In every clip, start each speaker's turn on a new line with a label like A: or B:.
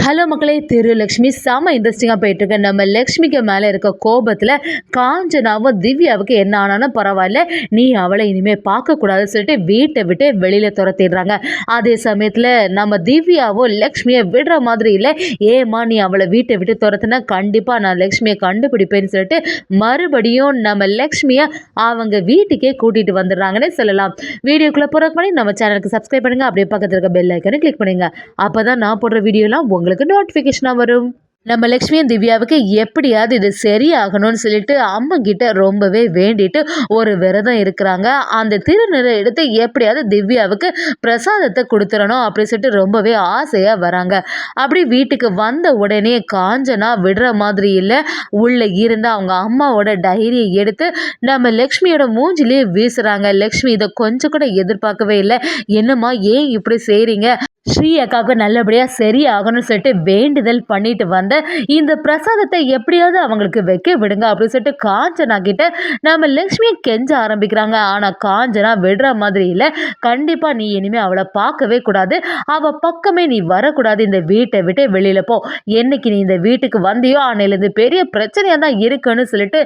A: Hello மக்களே, லக்ஷ்மி செம்ம இன்ட்ரெஸ்டிங்காக போயிட்டுருக்கு. நம்ம லக்ஷ்மிக்கு மேலே இருக்க கோபத்தில் காஞ்சனாவும் திவ்யாவுக்கு என்ன ஆனாலும் பரவாயில்ல, நீ அவளை இனிமேல் பார்க்கக்கூடாதுன்னு சொல்லிட்டு வீட்டை விட்டு வெளியில் துரத்திடுறாங்க. அதே சமயத்தில் நம்ம திவ்யாவும் லக்ஷ்மியை விடுற மாதிரி இல்லை. ஏமா நீ அவளை வீட்டை விட்டு துரத்துனா கண்டிப்பாக நான் லக்ஷ்மியை கண்டுபிடிப்பேன்னு சொல்லிட்டு மறுபடியும் நம்ம லக்ஷ்மியை அவங்க வீட்டுக்கே கூட்டிகிட்டு வந்துடுறாங்கன்னு சொல்லலாம். வீடியோக்குள்ளே போகிறதுக்கு முன்னாடி நம்ம சேனலுக்கு சப்ஸ்கிரைப் பண்ணுங்கள், அப்படியே பக்கத்தில் இருக்க பெல் ஐக்கனை கிளிக் பண்ணுங்கள். அப்போ தான் நான் போடுற வீடியோலாம் உங்களுக்கு நோட்டிஃபிகேஷனாக வரும். நம்ம லக்ஷ்மியும் திவ்யாவுக்கு எப்படியாவது இது சரியாகணும்னு சொல்லிட்டு அம்மா கிட்ட ரொம்பவே வேண்டிட்டு ஒரு விரதம் இருக்கிறாங்க. அந்த திருநீரை எடுத்து எப்படியாவது திவ்யாவுக்கு பிரசாதத்தை கொடுத்துடணும் அப்படின்னு சொல்லிட்டு ரொம்பவே ஆசையாக வராங்க. அப்படி வீட்டுக்கு வந்த உடனே காஞ்சனா விடுற மாதிரி இல்லை. உள்ளே இருந்து அவங்க அம்மாவோட டைரியை எடுத்து நம்ம லக்ஷ்மியோட மூஞ்சிலே வீசுகிறாங்க. லக்ஷ்மி இதை கொஞ்சம் கூட எதிர்பார்க்கவே இல்லை. என்னம்மா ஏன் இப்படி செய்கிறீங்க, ஸ்ரீ அக்காவுக்கு நல்லபடியாக சரியாகணும்னு சொல்லிட்டு வேண்டுதல் பண்ணிட்டு வந்த இந்த பிரசாதத்தை எப்படியாவது அவங்களுக்கு வைக்க விடுங்க அப்படின்னு சொல்லிட்டு காஞ்சனா கிட்ட நம்ம லக்ஷ்மியை கெஞ்ச ஆரம்பிக்கிறாங்க. ஆனால் காஞ்சனா விடுற மாதிரி இல்லை. கண்டிப்பாக நீ இனிமேல் அவளை பார்க்கவே கூடாது, அவள் பக்கமே நீ வரக்கூடாது, இந்த வீட்டை விட்டு வெளியில் போ, என்னைக்கு நீ இந்த வீட்டுக்கு வந்தியோ அன்னையிலேருந்து பெரிய பிரச்சனையாக தான் இருக்குன்னு சொல்லிட்டு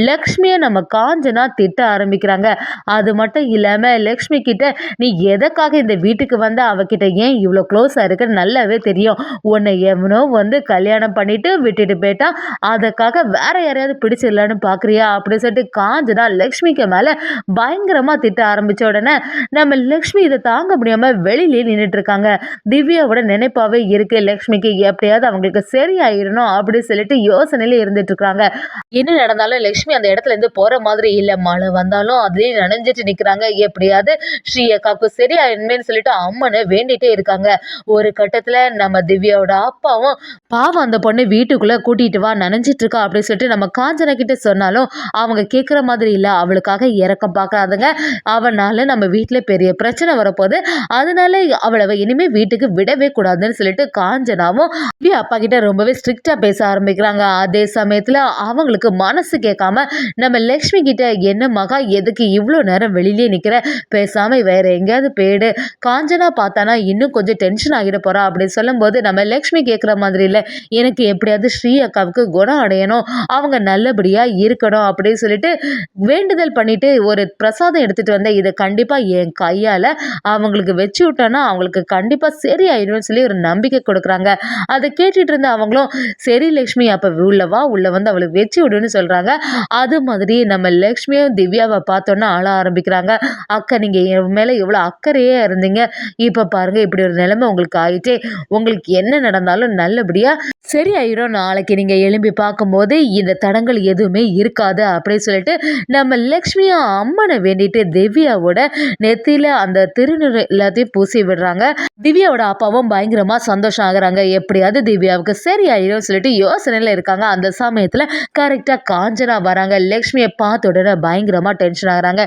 A: லக்ஷ்மியை நம்ம காஞ்சனா திட்ட ஆரம்பிக்கிறாங்க. அது மட்டும் இல்லாமல் லக்ஷ்மி கிட்ட நீ எதற்காக இந்த வீட்டுக்கு வந்த, அவகிட்ட ஏன் இவ்வளோ க்ளோஸாக இருக்குன்னு நல்லாவே தெரியும், உன்னை எவனோ கல்யாணம் பண்ணிட்டு விட்டுட்டு போயிட்டா, அதுக்காக வேற யாரையாவது பிடிச்சிடலான்னு பார்க்குறியா அப்படின்னு சொல்லிட்டு காஞ்சனா லக்ஷ்மிக்கு மேலே பயங்கரமாக திட்ட ஆரம்பித்த உடனே நம்ம லக்ஷ்மி இதை தாங்க முடியாமல் வெளியிலேயே நின்றுட்டு இருக்காங்க. திவ்யாவோட நினைப்பாவே இருக்கு லக்ஷ்மிக்கு எப்படியாவது அவங்களுக்கு சரியாயிடணும் அப்படின்னு சொல்லிட்டு யோசனையில இருந்துட்டு இருக்காங்க. என்ன நடந்தாலும் லக்ஷ்மி அந்த இடத்துல இருந்து போகிற மாதிரி இல்லை. மழை வந்தாலும் அதுலேயே நனைஞ்சிட்டு நிற்கிறாங்க. எப்படியாவது ஸ்ரீ அக்காவுக்கு சரியாயிடுமேன்னு சொல்லிட்டு அம்மனை வேண்டிகிட்டே இருக்காங்க. ஒரு கட்டத்தில் நம்ம திவ்யாவோட அப்பாவும் பாவம் அந்த பொண்ணு வீட்டுக்குள்ளே கூட்டிகிட்டு வா நனைஞ்சிட்டு இருக்கா அப்படின்னு சொல்லிட்டு நம்ம காஞ்சனா கிட்ட சொன்னாலும் அவங்க கேட்குற மாதிரி இல்லை. அவளுக்காக இறக்கம் பார்க்காதுங்க. அவனால நம்ம வீட்டில் பெரிய பிரச்சனை வரப்போகுது, அதனால அவளை இனிமேல் வீட்டுக்கு விடவே கூடாதுன்னு சொல்லிட்டு காஞ்சனாவும் திவ்யா அப்பா கிட்ட ரொம்பவே ஸ்ட்ரிக்டாக பேச ஆரம்பிக்கிறாங்க. அதே சமயத்தில் அவங்களுக்கு மனசு கேட்காம நம்ம லக்ஷ்மி கிட்ட என்ன மகா எதுக்கு இவ்வளோ நேரம் வெளியிலே நிற்கிற, பேசாமல் வேற எங்கேயாவது போயிடு, காஞ்சனா பார்த்தானா இன்னும் கொஞ்சம் டென்ஷன் ஆகிட போகிறா அப்படின்னு சொல்லும்போது நம்ம லக்ஷ்மி கேட்குற மாதிரி இல்லை, எனக்கு எப்படியாவது ஸ்ரீ அக்காவுக்கு குணம் அடையணும், அவங்க நல்லபடியாக இருக்கணும் அப்படின்னு சொல்லிட்டு வேண்டுதல் பண்ணிட்டு ஒரு பிரசாதம் எடுத்துகிட்டு வந்தேன், இதை கண்டிப்பாக என் கையால் அவங்களுக்கு வச்சு விட்டோன்னா அவங்களுக்கு கண்டிப்பாக சரியாயிடும்னு சொல்லி ஒரு நம்பிக்கை கொடுக்குறாங்க. அதை கேட்டுட்டு இருந்த அவங்களும் சரி லக்ஷ்மி அப்போ உள்ளவா உள்ள வந்து அவளுக்கு வச்சு விடுன்னு சொல்கிறாங்க. அது மாதிரி நம்ம லக்ஷ்மியும் திவ்யாவை பார்த்தோன்னா அழ ஆரம்பிக்கிறாங்க. அக்கா நீங்கள் என் மேலே எவ்வளோ அக்கறையே இருந்தீங்க, இப்போ பாருங்கள் இப்படி ஒரு நிலைமை உங்களுக்கு ஆயிட்டே, உங்களுக்கு என்ன நடந்தாலும் நல்லபடியாக சரியாயிடும், நாளைக்கு நீங்கள் எழும்பி பார்க்கும்போது இந்த தடங்கள் எதுவுமே இருக்காது அப்படின்னு சொல்லிட்டு நம்ம லக்ஷ்மியும் அம்மனை வேண்டிட்டு திவ்யாவோட நெத்தியில் அந்த திருநீர் எல்லாத்தையும் பூசி விடுறாங்க. திவ்யாவோட அப்பாவும் பயங்கரமாக சந்தோஷம் ஆகுறாங்க. எப்படியாவது திவ்யாவுக்கு சரியாயிடும் சொல்லிட்டு யோசனையில் இருக்காங்க. அந்த சமயத்தில் கரெக்டாக காஞ்சனா வராங்க. லக்ஷ்மியை பார்த்த உடனே பயங்கரமாக டென்ஷன் ஆகுறாங்க.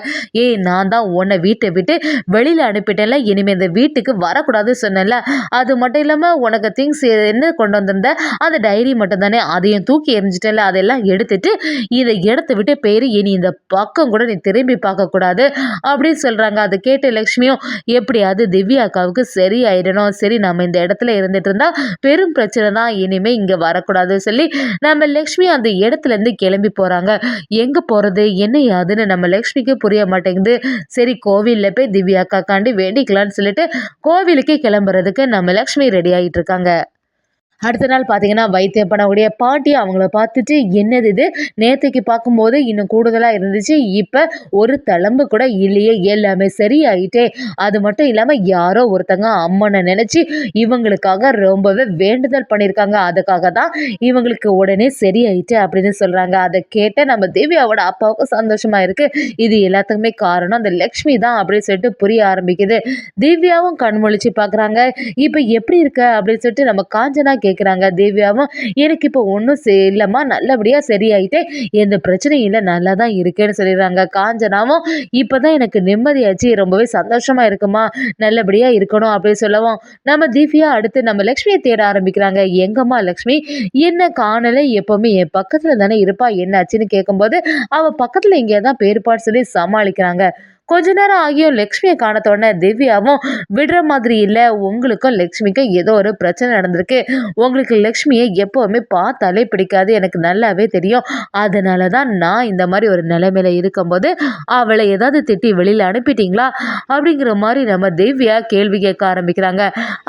A: நான் தான் உன்னை வீட்டை விட்டு வெளியில் அனுப்பிட்டேன்ல, இனிமேல் இந்த வீட்டுக்கு வரக்கூடாதுன்னு சொன்னேன்ல, அது மட்டும் இல்லாமல் உனக்கு திங்ஸ் என்ன கொண்டு வந்திருந்த அந்த டைரி மட்டும் தானே, அதையும் தூக்கி எறிஞ்சிட்டல, அதெல்லாம் எடுத்துட்டு இதை இடத்த விட்டு பேரு இனி இந்த பக்கம் கூட நீ திரும்பி பார்க்கக்கூடாது அப்படின்னு சொல்கிறாங்க. அதை கேட்டு லக்ஷ்மியும் எப்படியாவது திவ்யா அக்காவுக்கு சரியாயிடணும், சரி நம்ம இந்த இடத்துல இருந்துட்டு இருந்தா பெரும் பிரச்சனை தான், இனிமே இங்கே வரக்கூடாதுன்னு சொல்லி நம்ம லக்ஷ்மி அந்த இடத்துலேருந்து கிளம்பி போகிறாங்க. எங்கே போகிறது என்ன யாதுன்னு நம்ம லக்ஷ்மிக்கு புரிய மாட்டேங்குது. சரி கோவிலில் போய் திவ்யா அக்காக்காண்டி வேண்டிக்கலான்னு சொல்லிட்டு கோவிலுக்கே கிளம்புறதுக்கு நம்ம லக்ஷ்மி ரெடி ஆகிட்டு இருக்காங்க. அடுத்த நாள் பார்த்தீங்கன்னா வைத்தியம் பண்ணக்கூடிய பாட்டி அவங்கள பார்த்துட்டு என்னது இது, நேற்றுக்கு பார்க்கும்போது இன்னும் கூடுதலாக இருந்துச்சு, இப்போ ஒரு தளம்பு கூட இல்லையே, எல்லாமே சரியாயிட்டே, அது மட்டும் இல்லாமல் யாரோ ஒருத்தங்க அம்மனை நினச்சி இவங்களுக்காக ரொம்பவே வேண்டுதல் பண்ணியிருக்காங்க, அதுக்காக தான் இவங்களுக்கு உடனே சரியாயிட்டு அப்படின்னு சொல்கிறாங்க. அதை கேட்ட நம்ம திவ்யாவோட அப்பாவுக்கும் சந்தோஷமாக இருக்குது. இது எல்லாத்துக்குமே காரணம் அந்த லக்ஷ்மி தான் அப்படின்னு சொல்லிட்டு புரிய ஆரம்பிக்குது. திவ்யாவும் கண்மொழிச்சு பார்க்குறாங்க. இப்போ எப்படி இருக்க அப்படின்னு சொல்லிட்டு நம்ம காஞ்சனா கேட்குறாங்க. திவ்யாவும் எனக்கு இப்போ ஒன்றும் இல்லைம்மா, நல்லபடியாக சரியாயிட்டே, எந்த பிரச்சனையும் இல்லை, நல்லா தான் இருக்கேன்னு சொல்லிடுறாங்க. காஞ்சனாவும் இப்போ தான் எனக்கு நிம்மதியாச்சு, ரொம்பவே சந்தோஷமாக இருக்குமா, நல்லபடியாக இருக்கணும் அப்படின்னு சொல்லவும் நம்ம திவ்யா அடுத்து நம்ம லக்ஷ்மியை தேட ஆரம்பிக்கிறாங்க. எங்கம்மா லக்ஷ்மி என்ன காணலை, எப்போவுமே என் பக்கத்தில் தானே இருப்பா, என்னாச்சுன்னு கேட்கும்போது அவள் பக்கத்தில் இங்கே தான் பேருப்பான்னு சொல்லி சமாளிக்கிறாங்க. கொஞ்ச நேரம் ஆகியும் லக்ஷ்மியை காணத்தோடனே திவ்யாவும் விடுற மாதிரி இல்லை, உங்களுக்கும் லக்ஷ்மிக்கும் ஏதோ ஒரு பிரச்சனை நடந்திருக்கு, உங்களுக்கு லக்ஷ்மியை எப்போவுமே பார்த்தாலே பிடிக்காது, எனக்கு நல்லாவே தெரியும், அதனால தான் நான் இந்த மாதிரி ஒரு நிலைமையில இருக்கும்போது அவளை ஏதாவது திட்டி வெளியில் அனுப்பிட்டீங்களா அப்படிங்கிற மாதிரி நம்ம திவ்யா கேள்வி கேட்க ஆரம்பிக்கிறாங்க.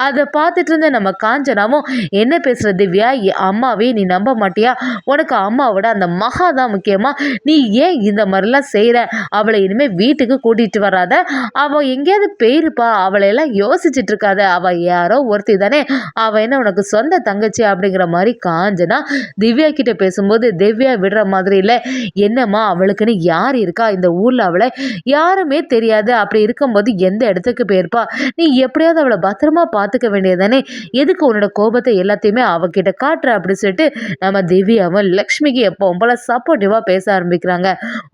A: அதை பார்த்துட்டு இருந்த நம்ம காஞ்சனாவும், என்ன பேசுகிற திவ்யா, அம்மாவே நீ நம்ப மாட்டியா, உனக்கு அம்மாவோட அந்த மகா தான் முக்கியமா, நீ ஏன் இந்த மாதிரிலாம் செய்கிற, அவளை இனிமேல் வீட்டுக்கு கூட்டிகிட்டு வராத, அவள் எங்கேயாவது போயிருப்பா, அவளை எல்லாம் யோசிச்சுட்டு இருக்காத, அவள் யாரோ ஒருத்தி தானே, அவள் என்ன உனக்கு சொந்த தங்கச்சி அப்படிங்கிற மாதிரி காஞ்சனா திவ்யா கிட்ட பேசும்போது, திவ்யா விடுற மாதிரி இல்லை, என்னம்மா அவளுக்குன்னு யார் இருக்கா இந்த ஊரில், அவளை யாருமே தெரியாது, அப்படி இருக்கும்போது எந்த இடத்துக்கு போயிருப்பா, நீ எப்படியாவது அவளை பத்திரமா பார்த்துக்க வேண்டியதானே, எதுக்கு உன்னோட கோபத்தை எல்லாத்தையுமே அவகிட்ட காட்டுற அப்படின்னு சொல்லிட்டு நம்ம திவ்யாவும் லக்ஷ்மிக்கு எப்பவும் போல சப்போர்ட்டிவாக பேச ஆரம்பிக்கிறாங்க.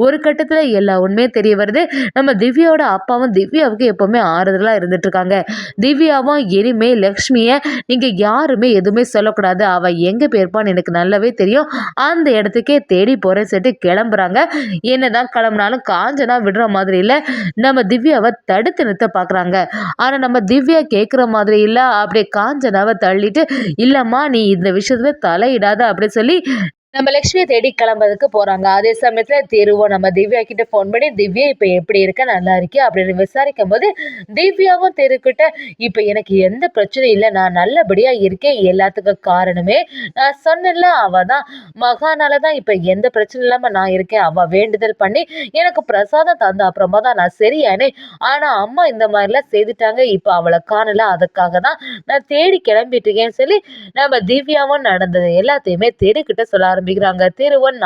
A: ஒரு கட்டத்தில் எல்லா உண்மையும் தெரிய வருது. நம்ம திவ்யாவோட அப்பாவும் திவ்யாவுக்கு எப்பவுமே ஆறுதலாக இருந்துட்டு இருக்காங்க. திவ்யாவும் இனிமே லக்ஷ்மியை நீங்கள் யாருமே எதுவுமே சொல்லக்கூடாது, அவள் எங்கே போயிருப்பான்னு எனக்கு நல்லாவே தெரியும், அந்த இடத்துக்கே தேடி போகிறேன்னு சொல்லிட்டு கிளம்புறாங்க. என்னதான் கிளம்புனாலும் காஞ்சனா விடுற மாதிரி இல்லை, நம்ம திவ்யாவை தடுத்து நிறுத்த பார்க்குறாங்க. ஆனால் நம்ம திவ்யா கேட்குற மாதிரி இல்லை, அப்படியே காஞ்சனாவை தள்ளிட்டு, இல்லைம்மா நீ இந்த விஷயத்துல தலையிடாத அப்படின்னு சொல்லி நம்ம லக்ஷ்மியை தேடி கிளம்புறதுக்கு போறாங்க. அதே சமயத்துல திருவும் நம்ம திவ்யா கிட்ட ஃபோன் பண்ணி, திவ்யா இப்ப எப்படி இருக்க, நல்லா இருக்கியா அப்படின்னு விசாரிக்கும் போது, திவ்யாவும் தெருக்கிட்ட, இப்ப எனக்கு எந்த பிரச்சனையும் இல்லை, நான் நல்லபடியா இருக்கேன், எல்லாத்துக்கும் காரணமே நான் சொன்னேன்ல, அவ தான் மகானால தான் இப்ப எந்த பிரச்சனை இல்லாம நான் இருக்கேன், அவ வேண்டுதல் பண்ணி எனக்கு பிரசாதம் தந்த அப்புறமா தான் நான் சரியானேன், ஆனா அம்மா இந்த மாதிரிலாம் செய்துட்டாங்க, இப்ப அவளை காணல, அதுக்காக தான் நான் தேடி கிளம்பிட்டு இருக்கேன்னு சொல்லி நம்ம திவ்யாவும் நடந்தது எல்லாத்தையுமே தெருக்கிட்ட சொல்ல ஆரம்பிக்கிறாங்க. திருவன்,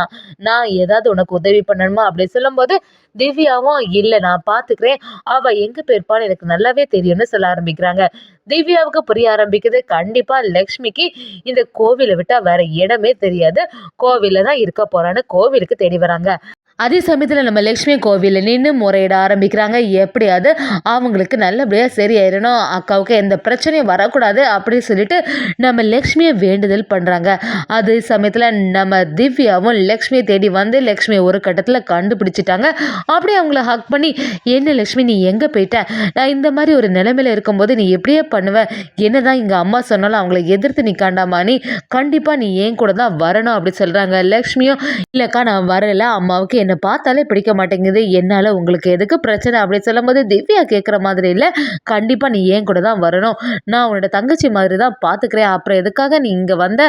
A: நான் ஏதாவது உனக்கு உதவி பண்ணணுமா அப்படின்னு சொல்லும்போது, திவ்யாவும் இல்லை நான் பார்த்துக்கிறேன், அவ எங்க போயிருப்பான்னு எனக்கு நல்லாவே தெரியும்னு சொல்ல ஆரம்பிக்கிறாங்க. திவ்யாவுக்கு புரிய ஆரம்பிக்குது, கண்டிப்பா லக்ஷ்மிக்கு இந்த கோவிலை விட்டா வேற இடமே தெரியாது, கோவில்ல தான் இருக்க போறான்னு கோவிலுக்கு தேடி வராங்க. அதே சமயத்தில் நம்ம லக்ஷ்மி கோவிலில் நின்று முறையிட ஆரம்பிக்கிறாங்க. எப்படியாவது அவங்களுக்கு நல்லபடியாக சரியாயிடணும், அக்காவுக்கு எந்த பிரச்சனையும் வரக்கூடாது அப்படின்னு சொல்லிட்டு நம்ம லக்ஷ்மியை வேண்டுதல் பண்ணுறாங்க. அதே சமயத்தில் நம்ம திவ்யாவும் லக்ஷ்மியை தேடி வந்து லக்ஷ்மியை ஒரு கட்டத்தில் கண்டுபிடிச்சிட்டாங்க. அப்படியே அவங்கள ஹக் பண்ணி, என்ன லக்ஷ்மி நீ எங்கே போயிட்ட, நான் இந்த மாதிரி ஒரு நிலைமையில் இருக்கும்போது நீ எப்படியே பண்ணுவ, என்னதான் இங்கே அம்மா சொன்னாலும் அவங்கள எதிர்த்து நிற்காண்டாமா, நீ கண்டிப்பாக நீ ஏன் கூட தான் வரணும் அப்படி சொல்கிறாங்க. லக்ஷ்மியும், இல்லைக்கா நான் வரல, அம்மாவுக்கு என்னை பார்த்தாலே பிடிக்க மாட்டேங்குது, என்னால் உங்களுக்கு எதுக்கு பிரச்சனை அப்படின்னு சொல்லும்போது, திவ்யா கேட்குற மாதிரி இல்லை, கண்டிப்பாக நீ ஏன் கூட தான் வரணும், நான் உன்னோட தங்கச்சி மாதிரி தான் பார்த்துக்கிறேன், அப்புறம் எதுக்காக நீ இங்கே வந்த,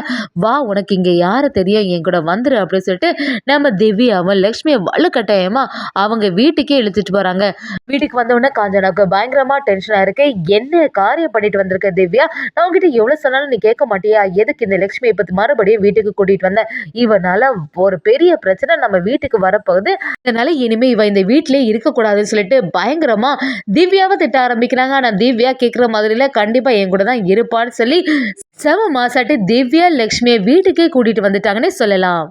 A: வா உனக்கு இங்கே யாரை தெரியும், என் கூட வந்துரு அப்படின்னு சொல்லிட்டு நம்ம திவ்யாவும் லக்ஷ்மியை வலுக்கட்டாயமா அவங்க வீட்டுக்கே இழுத்துட்டு போகிறாங்க. வீட்டுக்கு வந்தவுடனே காஞ்சனாவுக்கு பயங்கரமாக டென்ஷனாக இருக்கு. என்ன காரியம் பண்ணிட்டு வந்திருக்க திவ்யா, நான் உங்ககிட்ட எவ்வளோ சொன்னாலும் நீ கேட்க மாட்டியா, எதுக்கு இந்த லக்ஷ்மியை பற்றி மறுபடியும் வீட்டுக்கு கூட்டிகிட்டு வந்தேன், இவனால ஒரு பெரிய பிரச்சனை நம்ம வீட்டுக்கு வரப்போகுது, அதனால இனிமே இவ இந்த வீட்டிலே இருக்கக்கூடாதுன்னு சொல்லிட்டு பயங்கரமா திவ்யாவை திட்ட ஆரம்பிக்கிறாங்க. ஆனால் திவ்யா கேட்குற மாதிரில கண்டிப்பா என் கூட தான் இருப்பான்னு சொல்லி செம மாசாட்டி திவ்யா லக்ஷ்மியை வீட்டுக்கே கூட்டிட்டு வந்துட்டாங்கன்னே சொல்லலாம்.